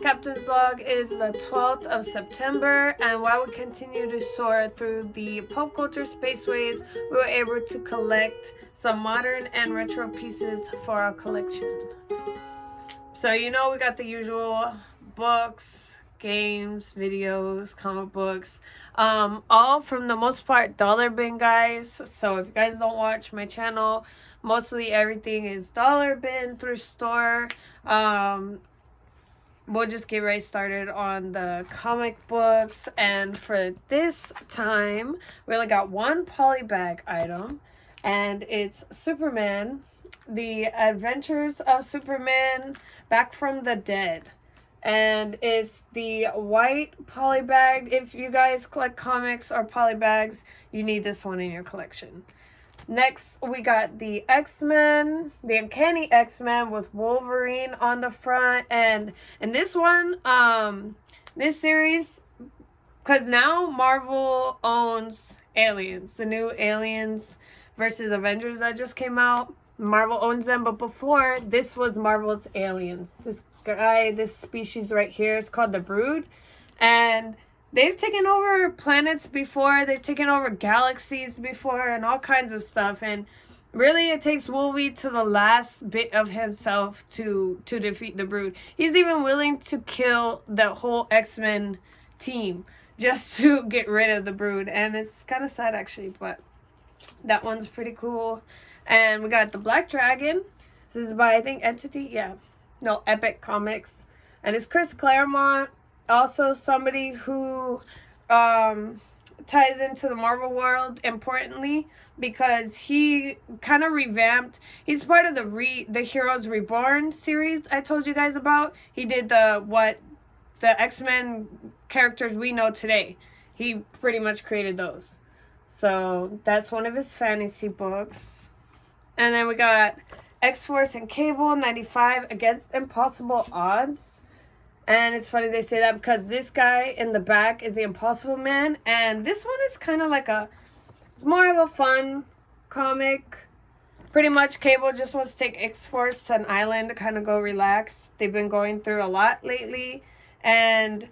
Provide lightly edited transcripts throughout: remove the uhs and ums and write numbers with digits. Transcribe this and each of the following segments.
Captain's log is the 12th of September, and while we continue to soar through the pop culture spaceways, we were able to collect some modern and retro pieces for our collection. So, we got the usual books, games, videos, comic books, all from the most part dollar bin, guys. So if you guys don't watch my channel, mostly everything is dollar bin through store. We'll just get right started on the comic books, and for this time we only got one polybag item, and it's Superman, The Adventures of Superman Back from the Dead. And it's the white polybag. If you guys collect comics or polybags, you need this one in your collection. Next, we got the X-Men, the Uncanny X-Men with Wolverine on the front. And in this one, this series, because now Marvel owns Aliens, the new Aliens versus Avengers that just came out. Marvel owns them, but before, this was Marvel's Aliens. This species right here is called the Brood, and they've taken over planets before, they've taken over galaxies before, and all kinds of stuff, and really it takes Wolverine to the last bit of himself to defeat the Brood. He's even willing to kill the whole X-Men team just to get rid of the Brood, and it's kind of sad actually, but that one's pretty cool. And we got the Black Dragon. This is by, I think, Epic Comics. And it's Chris Claremont, also somebody who ties into the Marvel world importantly, because he kind of revamped. He's part of the Heroes Reborn series I told you guys about. He did the X-Men characters we know today. He pretty much created those. So that's one of his fantasy books. And then we got X-Force and Cable 95 Against Impossible Odds. And it's funny they say that because this guy in the back is the Impossible Man. And this one is kind of like it's more of a fun comic. Pretty much Cable just wants to take X-Force to an island to kind of go relax. They've been going through a lot lately. And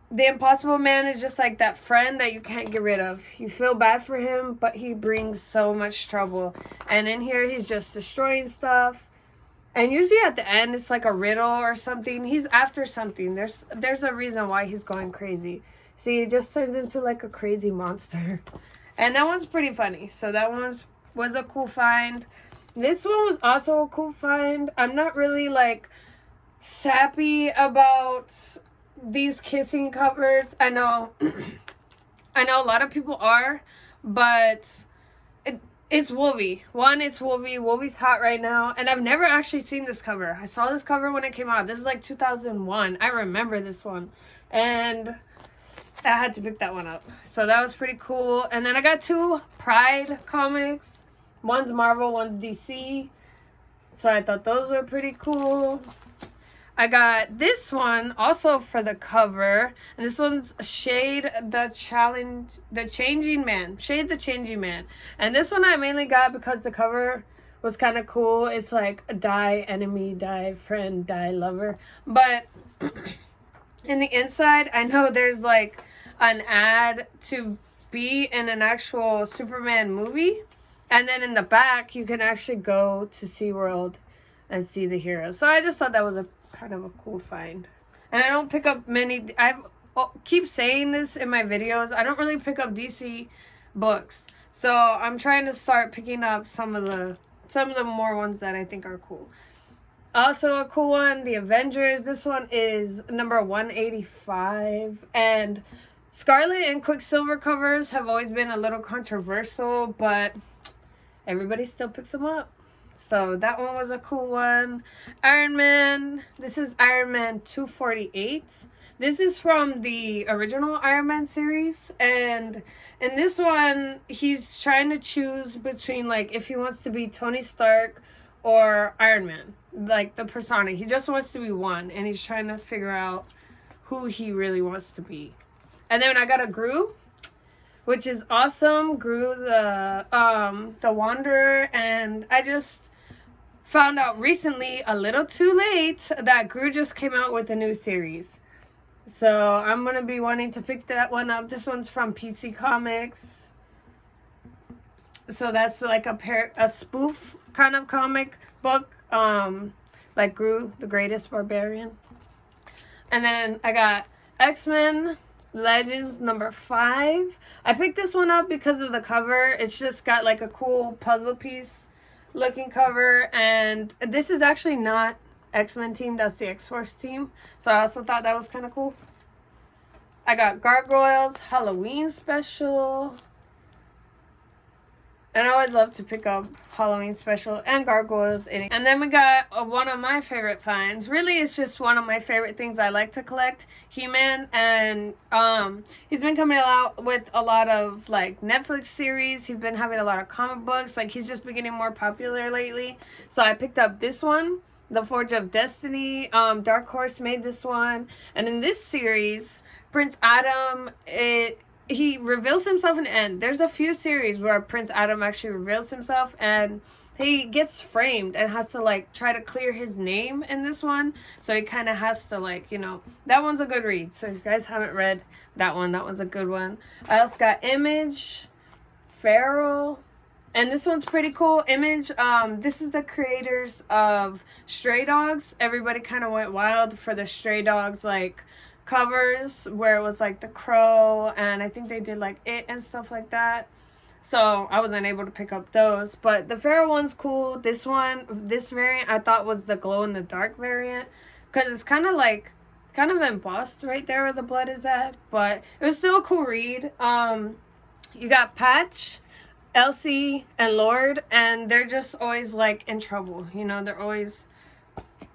the Impossible Man is just like that friend that you can't get rid of. You feel bad for him, but he brings so much trouble. And in here, he's just destroying stuff. And usually at the end, it's like a riddle or something. He's after something. There's a reason why he's going crazy. See, he just turns into like a crazy monster. And that one's pretty funny. So that one was a cool find. This one was also a cool find. I'm not really like sappy about these kissing covers. I know a lot of people are, but it's Wolvie. It's Wolvie. Wolvie's hot right now, and I've never actually seen this cover. I saw this cover when it came out. This is like 2001. I remember this one, and I had to pick that one up. So that was pretty cool. And then I got two Pride comics. One's Marvel, one's DC. So I thought those were pretty cool. I got this one also for the cover, and this one's Shade the Changing Man. And this one I mainly got because the cover was kind of cool. It's like die enemy, die friend, die lover. But in the inside, I know there's like an ad to be in an actual Superman movie. And then in the back, you can actually go to SeaWorld and see the hero. So I just thought that was a kind of a cool find. And I don't pick up many. I keep saying this in my videos. I don't really pick up DC books. So I'm trying to start picking up some of the more ones that I think are cool. Also a cool one, The Avengers. This one is number 185. And Scarlet and Quicksilver covers have always been a little controversial, but everybody still picks them up. So that one was a cool one. Iron Man. This is Iron Man 248. This is from the original Iron Man series. And in this one, he's trying to choose between, like, if he wants to be Tony Stark or Iron Man. Like, the persona. He just wants to be one. And he's trying to figure out who he really wants to be. And then I got a Gru, which is awesome. Gru the Wanderer. And I just found out recently, a little too late, that Gru just came out with a new series. So I'm going to be wanting to pick that one up. This one's from PC Comics. So that's like a spoof kind of comic book. Like Gru, the Greatest Barbarian. And then I got X-Men Legends number 5. I picked this one up because of the cover. It's just got like a cool puzzle piece looking cover, and this is actually not X-Men team, that's the X-Force team, so I also thought that was kind of cool. I got Gargoyles Halloween special, and I always love to pick up Halloween special and Gargoyles. And then we got one of my favorite finds. Really, it's just one of my favorite things I like to collect. He-Man. And he's been coming out with a lot of like Netflix series. He's been having a lot of comic books. Like, he's just been getting more popular lately. So I picked up this one, The Forge of Destiny. Dark Horse made this one. And in this series, Prince Adam, he reveals himself in the end. There's a few series where Prince Adam actually reveals himself, and he gets framed and has to like try to clear his name in this one. So he kind of has to like, you know, that one's a good read. So if you guys haven't read that one's a good one. I also got Image, Feral, and this one's pretty cool. Image, this is the creators of Stray Dogs. Everybody kind of went wild for the Stray Dogs like covers where it was like the crow, and I think they did like it and stuff like that. So I wasn't able to pick up those, but the Feral one's cool. This variant I thought was the glow in the dark variant, because it's kind of embossed right there where the blood is at, but it was still a cool read. You got Patch, Elsie, and Lord, and they're just always like in trouble, you know. They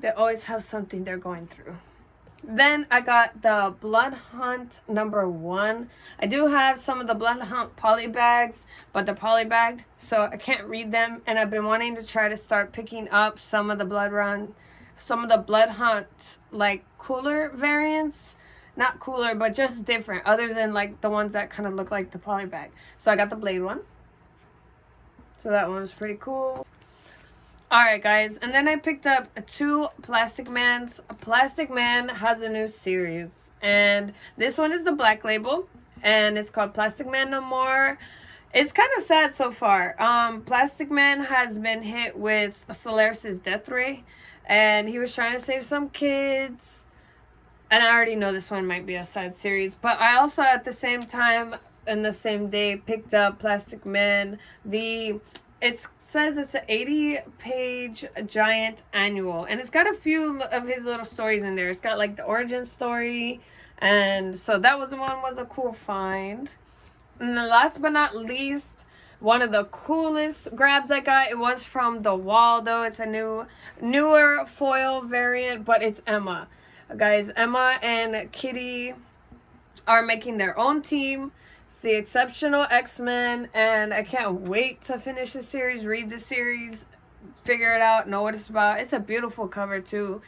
always have something they're going through. Then I got the Blood Hunt number 1. I do have some of the Blood Hunt poly bags, but they're polybagged, so I can't read them. And I've been wanting to try to start picking up some of the Blood Hunt like cooler variants. Not cooler, but just different, other than like the ones that kind of look like the polybag. So I got the Blade one. So that one was pretty cool. Alright guys, and then I picked up 2 Plastic Mans. Plastic Man has a new series, and this one is the Black Label, and it's called Plastic Man No More. It's kind of sad so far. Plastic Man has been hit with Solaris' death ray, and he was trying to save some kids, and I already know this one might be a sad series, but I also at the same time, in the same day, picked up Plastic Man, it says it's an 80-page giant annual, and it's got a few of his little stories in there. It's got like the origin story, and so that was a cool find. And then last but not least, one of the coolest grabs I got, it was from the wall though. It's a newer foil variant, but it's Emma. Guys, Emma and Kitty are making their own team. It's the Exceptional X-Men, and I can't wait to finish the series, read the series, figure it out, know what it's about. It's a beautiful cover too.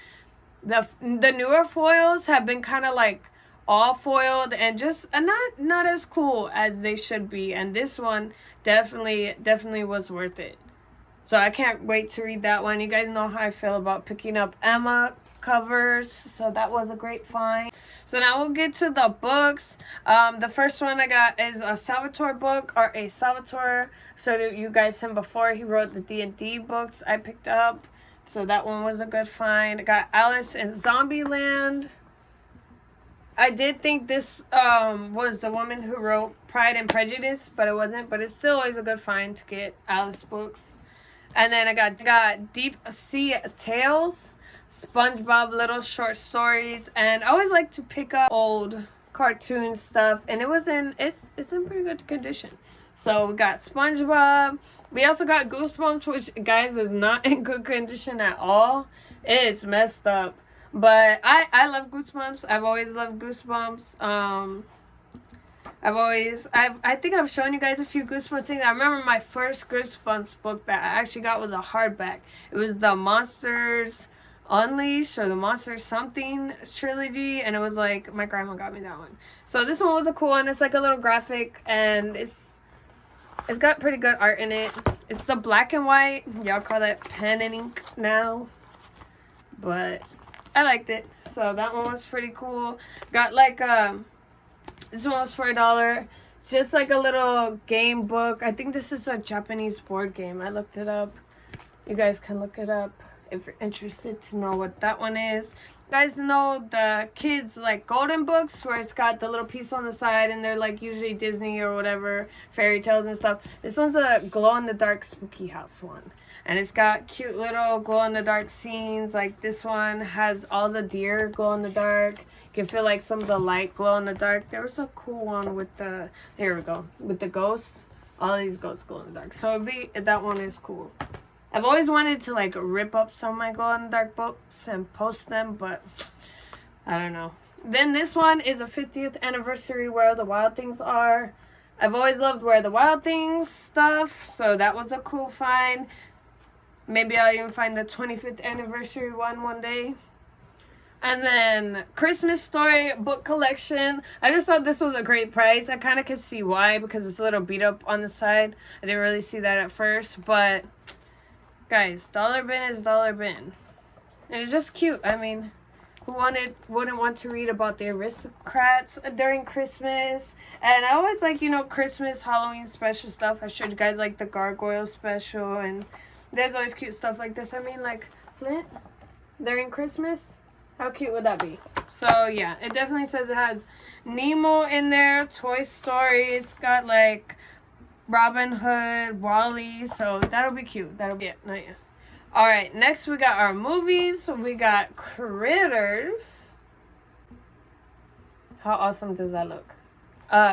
The newer foils have been kind of like all foiled and just not as cool as they should be, and this one definitely was worth it. So I can't wait to read that one. You guys know how I feel about picking up Emma covers, so that was a great find. So now we'll get to the books. The first one I got is a Salvatore book, or a Salvatore. Showed you guys him before. He wrote the D&D books I picked up, so that one was a good find. I got Alice in Zombieland. I did think this was the woman who wrote Pride and Prejudice, but it wasn't. But it's still always a good find to get Alice books. And then I got Deep Sea Tales, SpongeBob little short stories, and I always like to pick up old cartoon stuff, and it's in pretty good condition. So we got SpongeBob. We also got Goosebumps, which guys is not in good condition at all. It's messed up. But I love Goosebumps. I've always loved Goosebumps. I think I've shown you guys a few Goosebumps things. I remember my first Goosebumps book that I actually got was a hardback. It was the Monsters Unleashed or the Monsters something trilogy, and it was like my grandma got me that one. So this one was a cool one. It's like a little graphic, and it's It's got pretty good art in it. It's the black and white. Y'all call that pen and ink now. But I liked it. So that one was pretty cool. Got like this one was for $1. It's just like a little game book. I think this is a Japanese board game. I looked it up. You guys can look it up if you're interested to know what that one is. You guys know the kids like golden books where it's got the little piece on the side and they're like usually Disney or whatever, fairy tales and stuff. This one's a glow-in-the-dark spooky house one. And it's got cute little glow-in-the-dark scenes. Like this one has all the deer glow-in-the-dark. You can feel like some of the light glow-in-the-dark. There was a cool one with the, here we go, with the ghosts. All these ghosts glow-in-the-dark. So that one is cool. I've always wanted to like rip up some of my glow-in-the-dark books and post them, but I don't know. Then this one is a 50th anniversary Where the Wild Things Are. I've always loved Where the Wild Things stuff, so that was a cool find. Maybe I'll even find the 25th anniversary one day. And then Christmas Story book collection. I just thought this was a great price. I kind of could see why, because it's a little beat up on the side. I didn't really see that at first, but guys, dollar bin is dollar bin. And it's just cute. I mean, who wouldn't want to read about the aristocrats during Christmas? And I always like, you know, Christmas, Halloween special stuff. I showed you guys like the gargoyle special, and there's always cute stuff like this. I mean, like Flint during Christmas. How cute would that be? So yeah, it definitely says it has Nemo in there, Toy Story. It's got like Robin Hood, Wally. So that'll be cute. That'll be it. Not yet. All right, next we got our movies. We got Critters. How awesome does that look?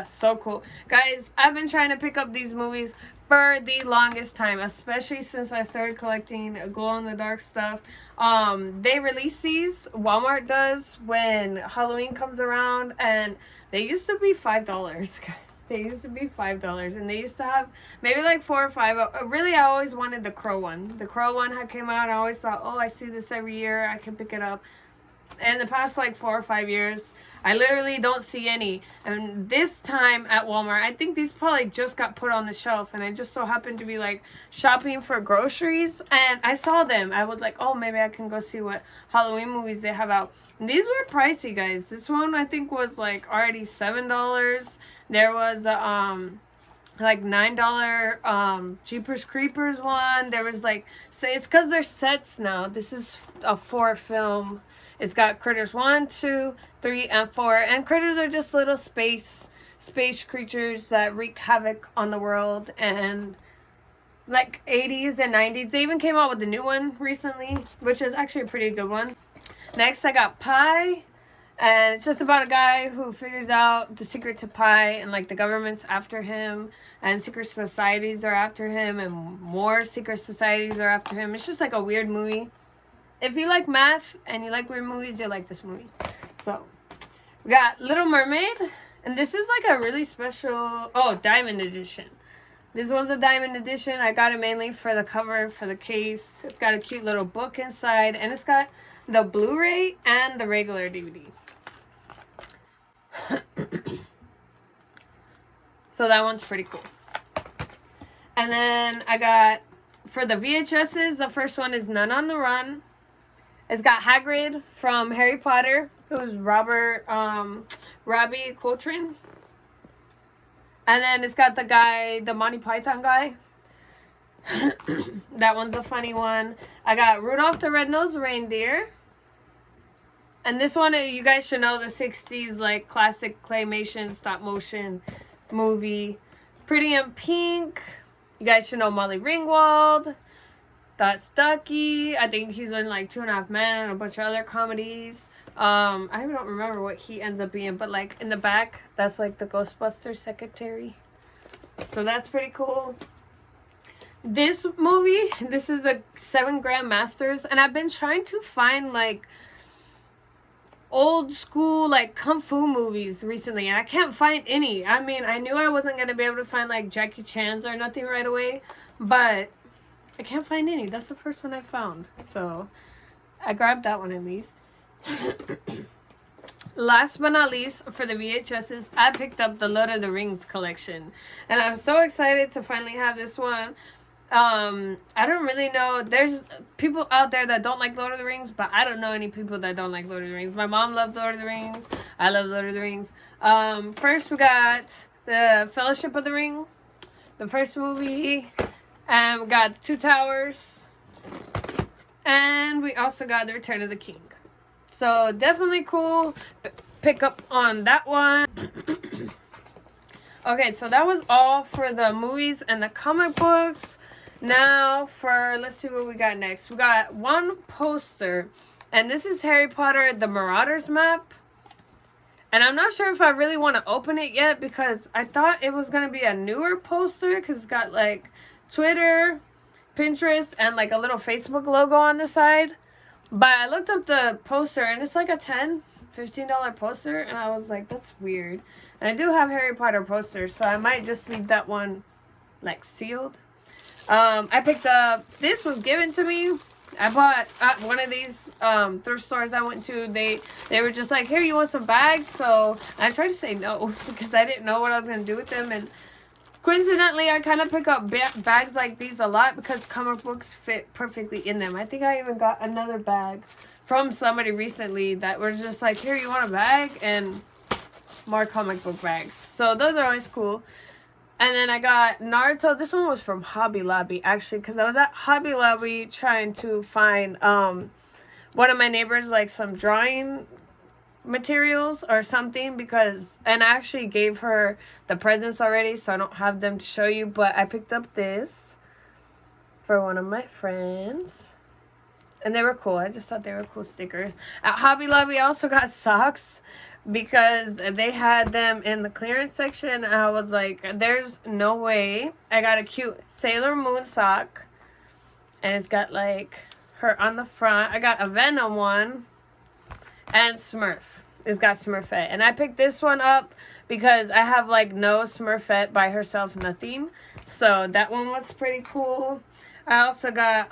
So cool. Guys, I've been trying to pick up these movies for the longest time, especially since I started collecting glow-in-the-dark stuff. They release these, Walmart does, when Halloween comes around, and they used to be $5. They used to be $5, and they used to have maybe like 4 or 5. Really, I always wanted the Crow one. The Crow one had came out, and I always thought, oh, I see this every year, I can pick it up. In the past like 4 or 5 years, I literally don't see any. And this time at Walmart, I think these probably just got put on the shelf, and I just so happened to be like shopping for groceries, and I saw them. I was like, oh, maybe I can go see what Halloween movies they have out. And these were pricey, guys. This one I think was like already $7. There was like $9 Jeepers Creepers one. There was like, so it's because they're sets now. This is a 4 film. It's got Critters 1, 2, 3, and 4. And Critters are just little space creatures that wreak havoc on the world. And like 80s and 90s. They even came out with a new one recently, which is actually a pretty good one. Next, I got Pi. And it's just about a guy who figures out the secret to Pi, and like the government's after him, and secret societies are after him, and more secret societies are after him. It's just like a weird movie. If you like math and you like weird movies, you'll like this movie. So, we got Little Mermaid. And this is like a really special, diamond edition. This one's a diamond edition. I got it mainly for the cover, for the case. It's got a cute little book inside. And it's got the Blu-ray and the regular DVD. So that one's pretty cool. And then I got, for the VHSs, the first one is None on the Run. It's got Hagrid from Harry Potter, who's Robbie Coltrane. And then it's got the guy, the Monty Python guy. That one's a funny one. I got Rudolph the Red-Nosed Reindeer. And this one, you guys should know, the 60s, like, classic claymation, stop-motion movie. Pretty in Pink. You guys should know Molly Ringwald. That's Ducky. I think he's in like 2.5 Men and a bunch of other comedies. I don't remember what he ends up being, but like in the back, that's like the Ghostbusters secretary. So that's pretty cool. This movie, this is a 7 Grandmasters, and I've been trying to find like old school like kung fu movies recently, and I can't find any. I mean, I knew I wasn't gonna be able to find like Jackie Chan's or nothing right away, but I can't find any. That's the first one I found. So I grabbed that one at least. Last but not least, for the VHSs, I picked up the Lord of the Rings collection. And I'm so excited to finally have this one. I don't really know. There's people out there that don't like Lord of the Rings, but I don't know any people that don't like Lord of the Rings. My mom loved Lord of the Rings. I love Lord of the Rings. First we got the Fellowship of the Ring, the first movie, and we got the Two Towers, and we also got the Return of the King. So definitely cool. Pick up on that one. Okay, so that was all for the movies and the comic books. Now for, let's see what we got next. We got one poster, and this is Harry Potter the Marauders map. And I'm not sure if I really want to open it yet because I thought it was going to be a newer poster because it's got like Twitter, Pinterest, and like a little Facebook logo on the side. But I looked up the poster and it's like a $15 poster, and I was like, that's weird. And I do have Harry Potter posters, so I might just leave that one like sealed. I picked up, this was given to me. I bought at one of these thrift stores I went to. They were just like, here, you want some bags? So I tried to say no because I didn't know what I was going to do with them. And coincidentally, I kind of pick up bags like these a lot because comic books fit perfectly in them. I think I even got another bag from somebody recently that was just like, here, you want a bag? And more comic book bags. So those are always cool. And then I got Naruto. This one was from Hobby Lobby, actually, because I was at Hobby Lobby trying to find one of my neighbors, like, some drawing materials or something, because, and I actually gave her the presents already, so I don't have them to show you, but I picked up this for one of my friends, and they were cool. I just thought they were cool stickers. At Hobby Lobby, I also got socks because they had them in the clearance section, and I was like, there's no way. I got a cute Sailor Moon sock, and it's got like her on the front. I got a Venom one, and Smurf. It's got Smurfette, and I picked this one up because I have like no Smurfette by herself, nothing. So that one was pretty cool. I also got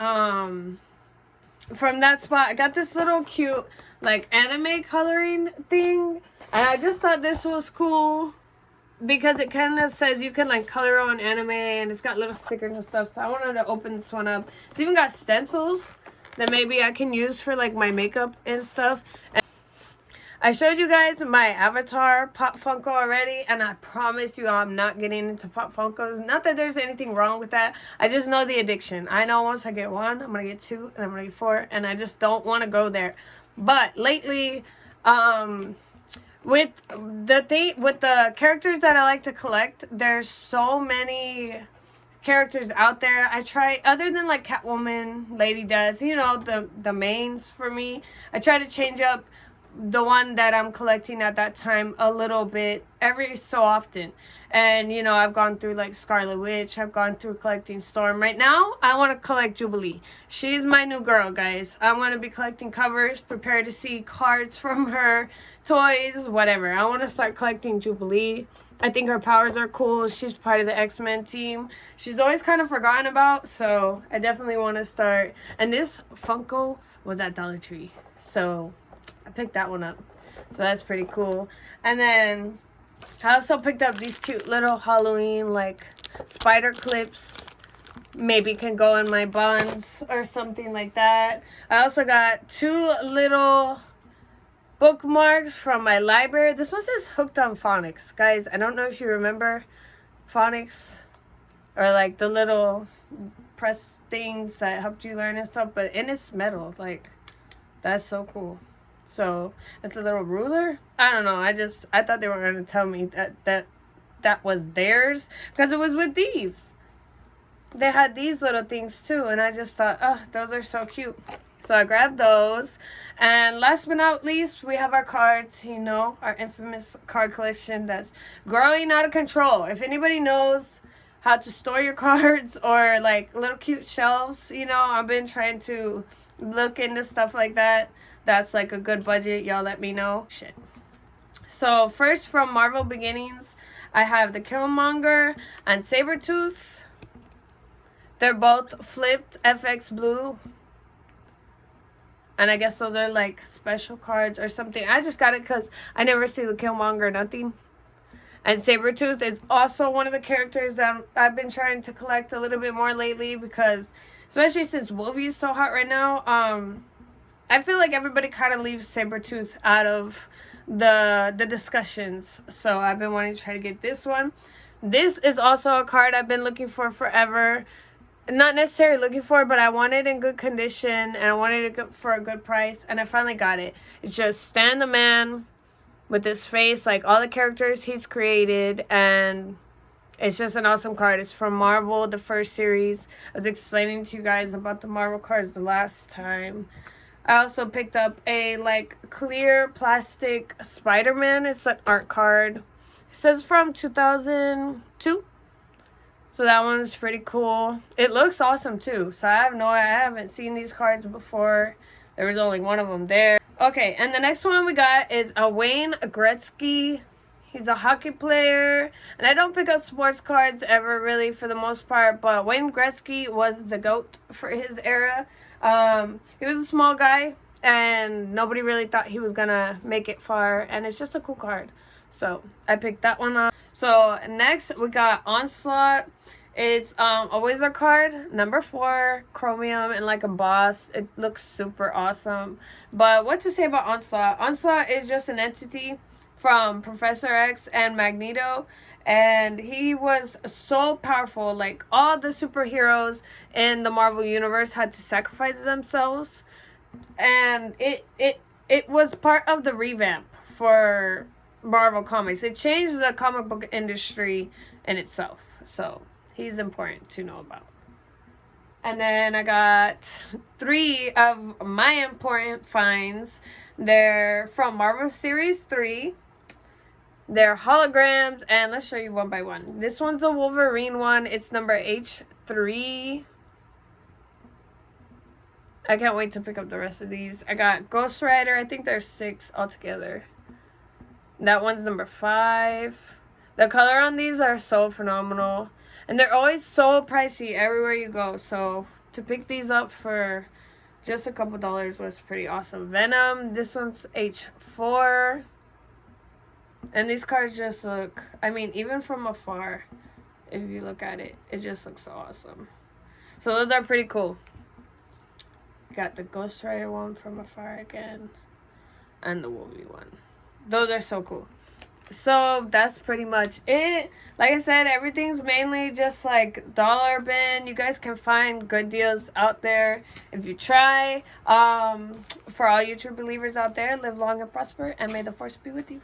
from that spot, I got this little cute like anime coloring thing, and I just thought this was cool because it kind of says you can like color your own anime, and it's got little stickers and stuff. So I wanted to open this one up. It's even got stencils that maybe I can use for like my makeup and stuff. And I showed you guys my Avatar Pop Funko already, and I promise you I'm not getting into Pop Funkos. Not that there's anything wrong with that. I just know the addiction. I know once I get one, I'm going to get two, and I'm going to get four, and I just don't want to go there. But lately, with the characters that I like to collect, there's so many characters out there. I try, other than like Catwoman, Lady Death, you know, the mains for me. I try to change up the one that I'm collecting at that time a little bit every so often. And, you know, I've gone through like Scarlet Witch. I've gone through collecting Storm. Right now, I want to collect Jubilee. She's my new girl, guys. I want to be collecting covers, prepare to see cards from her, toys, whatever. I want to start collecting Jubilee. I think her powers are cool. She's part of the X-Men team. She's always kind of forgotten about, so I definitely want to start. And this Funko was at Dollar Tree, so I picked that one up. So that's pretty cool. And then I also picked up these cute little Halloween like spider clips. Maybe can go in my buns or something like that. I also got two little bookmarks from my library. This one says Hooked on Phonics. Guys, I don't know if you remember phonics or like the little press things that helped you learn and stuff, but and it's metal. Like, that's so cool. So it's a little ruler. I don't know. I thought they were going to tell me that was theirs because it was with these. They had these little things too, and I just thought, oh, those are so cute. So I grabbed those. And last but not least, we have our cards, you know, our infamous card collection that's growing out of control. If anybody knows how to store your cards or like little cute shelves, you know, I've been trying to look into stuff like that. That's like a good budget. Y'all let me know. Shit. So first, from Marvel Beginnings, I have the Killmonger and Sabretooth. They're both flipped FX blue. And I guess those are like special cards or something. I just got it because I never see the Killmonger or nothing. And Sabretooth is also one of the characters that I've been trying to collect a little bit more lately, because especially since Wolvie is so hot right now, I feel like everybody kind of leaves Sabretooth out of the discussions. So I've been wanting to try to get this one. This is also a card I've been looking for forever. Not necessarily looking for it, but I want it in good condition, and I wanted it for a good price, and I finally got it. It's just Stan the Man with his face, like all the characters he's created, and it's just an awesome card. It's from Marvel, the first series. I was explaining to you guys about the Marvel cards the last time. I also picked up a like clear plastic Spider-Man. It's an art card. It says from 2002. So that one's pretty cool. It looks awesome too. So I haven't seen these cards before. There was only one of them there. Okay, and the next one we got is a Wayne Gretzky. He's a hockey player. And I don't pick up sports cards ever really for the most part. But Wayne Gretzky was the GOAT for his era. He was a small guy. And nobody really thought he was going to make it far. And it's just a cool card. So I picked that one up. So next we got Onslaught. It's a wizard card, number 4, chromium, and like a boss. It looks super awesome. But what to say about Onslaught? Onslaught is just an entity from Professor X and Magneto, and he was so powerful. Like all the superheroes in the Marvel universe had to sacrifice themselves, and it was part of the revamp for Marvel Comics. It changed the comic book industry in itself. So he's important to know about. And then I got 3 of my important finds. They're from Marvel Series 3. They're holograms, and let's show you one by one. This one's a Wolverine one. It's number H3. I can't wait to pick up the rest of these. I got Ghost Rider. I think there's 6 altogether. That one's number 5. The color on these are so phenomenal. And they're always so pricey everywhere you go. So to pick these up for just a couple dollars was pretty awesome. Venom. This one's H4. And these cards just look, I mean, even from afar, if you look at it, it just looks so awesome. So those are pretty cool. Got the Ghost Rider one from afar again. And the Wolverine one. Those are so cool. So that's pretty much it. Like I said, everything's mainly just like dollar bin. You guys can find good deals out there if you try. For all you true believers out there, live long and prosper, and may the force be with you.